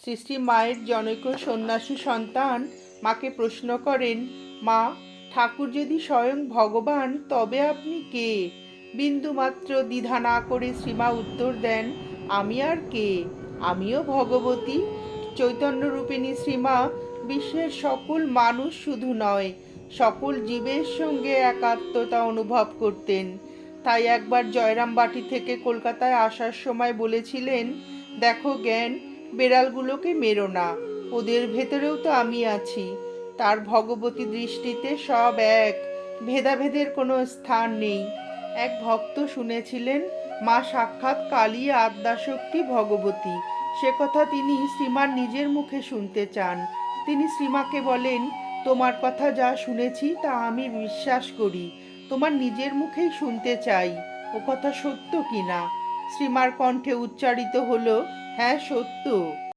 শ্রী শ্রী মায়ের জনৈক সন্ন্যাসী সন্তান মাকে প্রশ্ন করেন, মা, ঠাকুর যদি স্বয়ং ভগবান তবে আপনি কে? বিন্দুমাত্র দ্বিধা না করে শ্রীমা উত্তর দেন, আমি আর কে? আমিও ভগবতী। চৈতন্যরূপিণী শ্রীমা বিশ্বের সকল মানুষ শুধু নয়, সকল জীবের সঙ্গে একাত্মতা অনুভব করতেন। তাই একবার জয়রামবাটি থেকে কলকাতায় আসার সময় বলেছিলেন, দেখো জ্ঞান, বেড়ালগুলোকে মেরো না, ওদের ভেতরেও তো আমি আছি। তার ভগবতী দৃষ্টিতে সব এক, ভেদাভেদের কোনো স্থান নেই। এক ভক্ত শুনেছিলেন মা সাক্ষাৎ কালী আদ্যাশক্তি ভগবতী। সে কথা তিনি শ্রীমার নিজের মুখে শুনতে চান। তিনি শ্রীমাকে বলেন, তোমার কথা যা শুনেছি তা আমি বিশ্বাস করি, তোমার নিজের মুখেই শুনতে চাই, ও কথা সত্য কিনা। শ্রীমার কণ্ঠে উচ্চারিত হলো, হ্যাঁ সত্য।